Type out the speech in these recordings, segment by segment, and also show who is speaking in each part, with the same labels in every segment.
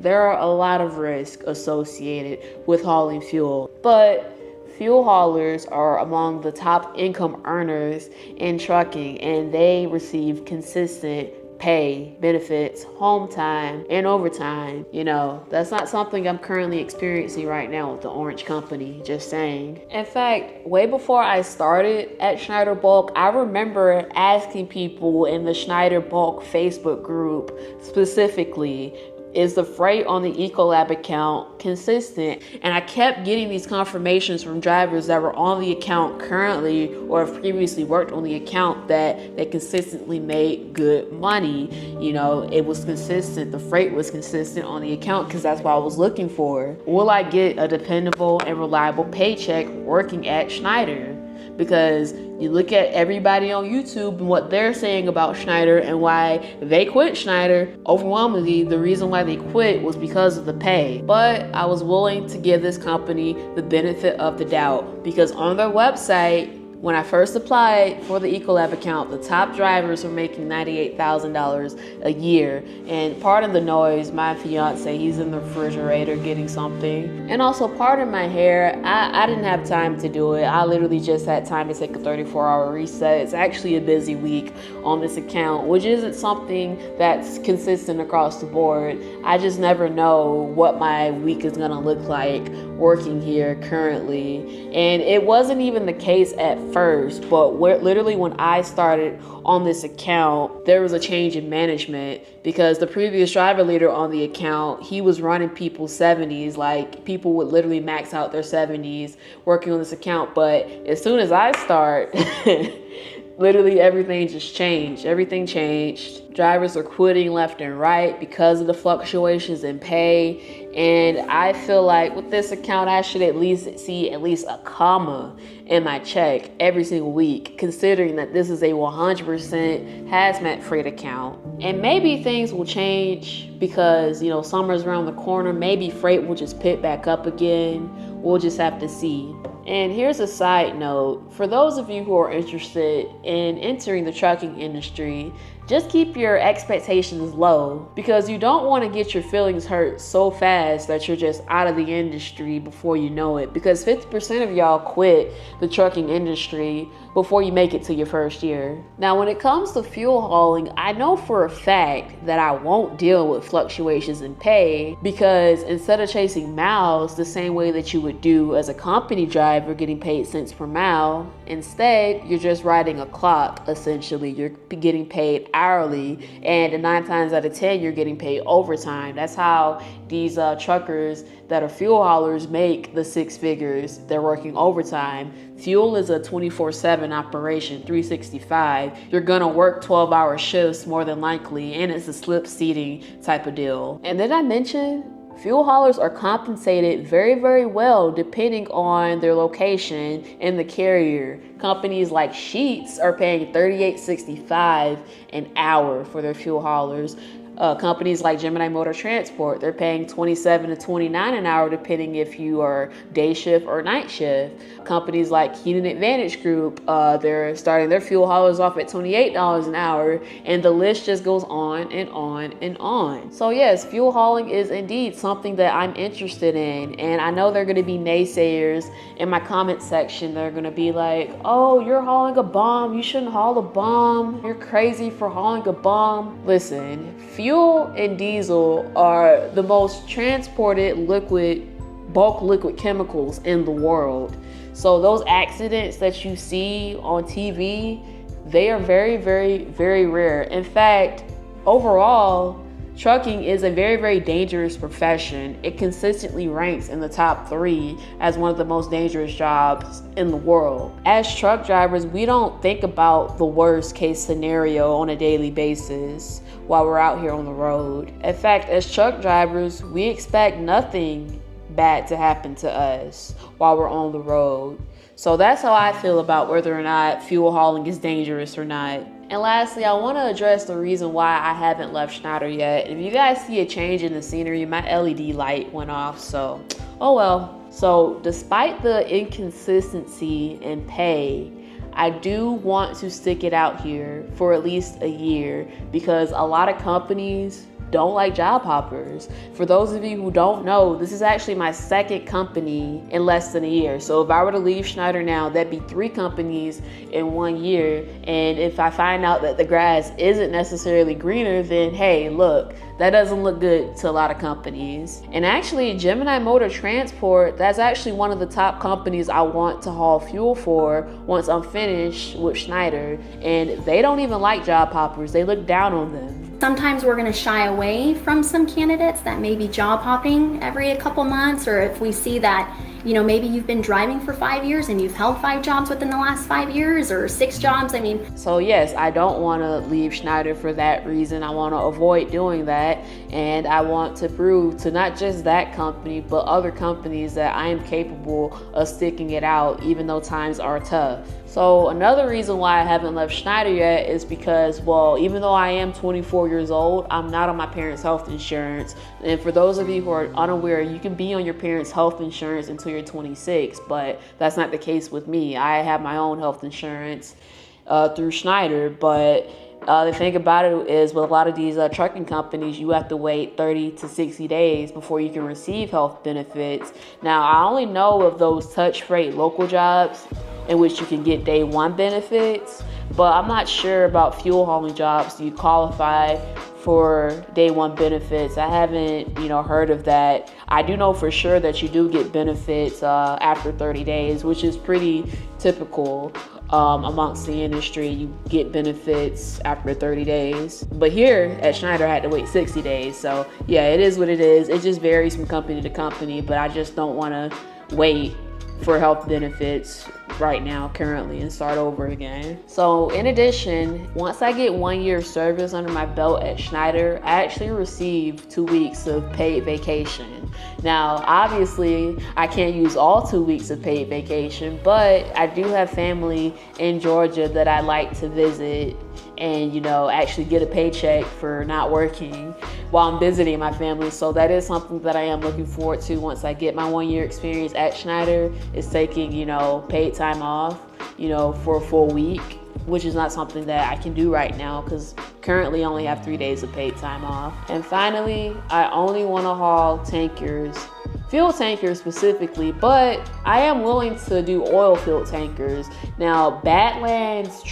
Speaker 1: there are a lot of risks associated with hauling fuel, but fuel haulers are among the top income earners in trucking, and they receive consistent pay, benefits, home time, and overtime. That's not something I'm currently experiencing right now with the Orange Company, just saying. In fact, way before I started at Schneider Bulk, I remember asking people in the Schneider Bulk Facebook group specifically, is the freight on the Ecolab account consistent? And I kept getting these confirmations from drivers that were on the account currently or have previously worked on the account that they consistently made good money. It was consistent. The freight was consistent on the account because that's what I was looking for. Will I get a dependable and reliable paycheck working at Schneider? Because you look at everybody on YouTube and what they're saying about Schneider and why they quit Schneider. Overwhelmingly, the reason why they quit was because of the pay. But I was willing to give this company the benefit of the doubt because on their website, when I first applied for the Ecolab account, the top drivers were making $98,000 a year. And pardon the noise, my fiance, he's in the refrigerator getting something. And also pardon my hair, I didn't have time to do it. I literally just had time to take a 34-hour reset. It's actually a busy week on this account, which isn't something that's consistent across the board. I just never know what my week is gonna look like working here currently. And it wasn't even the case at first, but literally when I started on this account, there was a change in management because the previous driver leader on the account, he was running people's 70s. Like, people would literally max out their 70s working on this account. But as soon as I start, literally everything just changed. Everything changed. Drivers are quitting left and right because of the fluctuations in pay. And I feel like with this account, I should at least see at least a comma in my check every single week, considering that this is a 100% hazmat freight account. And maybe things will change because, summer's around the corner. Maybe freight will just pick back up again. We'll just have to see. And here's a side note. For those of you who are interested in entering the trucking industry, just keep your expectations low because you don't want to get your feelings hurt so fast that you're just out of the industry before you know it, because 50% of y'all quit the trucking industry before you make it to your first year. Now, when it comes to fuel hauling, I know for a fact that I won't deal with fluctuations in pay because instead of chasing miles the same way that you would do as a company driver getting paid cents per mile, instead you're just riding a clock essentially. You're getting paid hourly, and 9 times out of 10 you're getting paid overtime. That's how these truckers that are fuel haulers make the 6 figures. They're working overtime. Fuel is a 24/7 operation, 365. You're gonna work 12-hour shifts more than likely, and it's a slip seating type of deal. And then I mentioned fuel haulers are compensated very, very well depending on their location and the carrier. Companies like Sheetz are paying $38.65 an hour for their fuel haulers. Companies like Gemini Motor Transport, they're paying $27 to $29 an hour depending if you are day shift or night shift. Companies like Keenan Advantage Group, they're starting their fuel haulers off at $28 an hour, and the list just goes on and on and on. So yes, fuel hauling is indeed something that I'm interested in, and I know there are going to be naysayers in my comment section. They're going to be like, oh, you're hauling a bomb, you shouldn't haul a bomb, you're crazy for hauling a bomb. Listen, fuel and diesel are the most transported bulk liquid chemicals in the world. So those accidents that you see on TV, they are very, very, very rare. In fact, overall, trucking is a very, very dangerous profession. It consistently ranks in the top 3 as one of the most dangerous jobs in the world. As truck drivers, we don't think about the worst case scenario on a daily basis while we're out here on the road. In fact, as truck drivers, we expect nothing bad to happen to us while we're on the road. So that's how I feel about whether or not fuel hauling is dangerous or not. And lastly, I want to address the reason why I haven't left Schneider yet. If you guys see a change in the scenery, my LED light went off, so oh well. So despite the inconsistency in pay, I do want to stick it out here for at least a year because a lot of companies don't like job hoppers. For those of you who don't know, this is actually my second company in less than a year. So if I were to leave Schneider now, that'd be 3 companies in 1 year. And if I find out that the grass isn't necessarily greener, then hey, look, that doesn't look good to a lot of companies. And actually, Gemini Motor Transport, that's actually one of the top companies I want to haul fuel for once I'm finished with Schneider. And they don't even like job hoppers. They look down on them.
Speaker 2: Sometimes we're going to shy away from some candidates that may be job hopping every couple months, or if we see that, you know, maybe you've been driving for 5 years and you've held 5 jobs within the last 5 years, or 6 jobs. I mean,
Speaker 1: so yes, I don't want to leave Schneider for that reason. I want to avoid doing that, and I want to prove to not just that company but other companies that I am capable of sticking it out even though times are tough. So another reason why I haven't left Schneider yet is because, well, even though I am 24 years old, I'm not on my parents' health insurance. And for those of you who are unaware, you can be on your parents' health insurance until you're 26, but that's not the case with me. I have my own health insurance through Schneider, but the thing about it is with a lot of these trucking companies, you have to wait 30 to 60 days before you can receive health benefits. Now, I only know of those touch freight local jobs in which you can get day 1 benefits, but I'm not sure about fuel hauling jobs. Do you qualify for day 1 benefits? I haven't, heard of that. I do know for sure that you do get benefits after 30 days, which is pretty typical amongst the industry. You get benefits after 30 days. But here at Schneider, I had to wait 60 days. So yeah, it is what it is. It just varies from company to company, but I just don't want to wait for health benefits right now currently and start over again. So in addition, once I get 1 year of service under my belt at Schneider, I actually receive 2 weeks of paid vacation. Now, obviously, I can't use all 2 weeks of paid vacation, but I do have family in Georgia that I like to visit and, actually get a paycheck for not working while I'm visiting my family. So that is something that I am looking forward to once I get my 1 year experience at Schneider, is taking, paid time off, for a full week, which is not something that I can do right now because currently I only have 3 days of paid time off. And finally, I only want to haul tankers, fuel tankers specifically, but I am willing to do oil filled tankers. Now, Badlands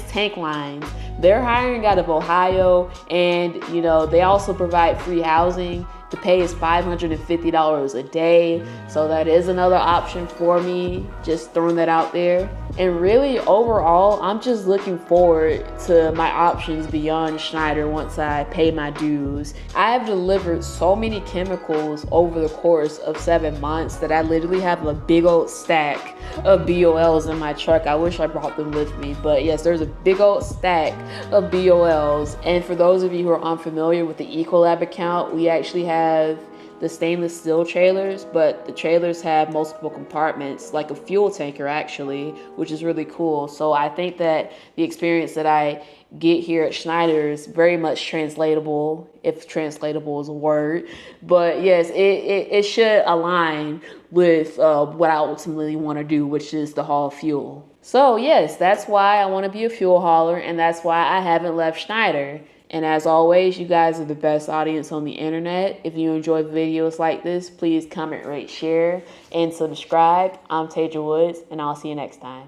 Speaker 1: Tank Lines, they're hiring out of Ohio, and they also provide free housing. The pay is $550 a day, so that is another option for me, just throwing that out there. And really, overall, I'm just looking forward to my options beyond Schneider once I pay my dues. I have delivered so many chemicals over the course of 7 months that I literally have a big old stack of BOLs in my truck. I wish I brought them with me, but yes, there's a big old stack of BOLs. And for those of you who are unfamiliar with the Ecolab account, we actually have the stainless steel trailers, but the trailers have multiple compartments, like a fuel tanker actually, which is really cool. So I think that the experience that I get here at Schneider is very much translatable, if translatable is a word. But yes, it should align with what I ultimately want to do, which is to haul fuel. So yes, that's why I want to be a fuel hauler, and that's why I haven't left Schneider. And as always, you guys are the best audience on the internet. If you enjoy videos like this, please comment, rate, share, and subscribe. I'm Taja Woods, and I'll see you next time.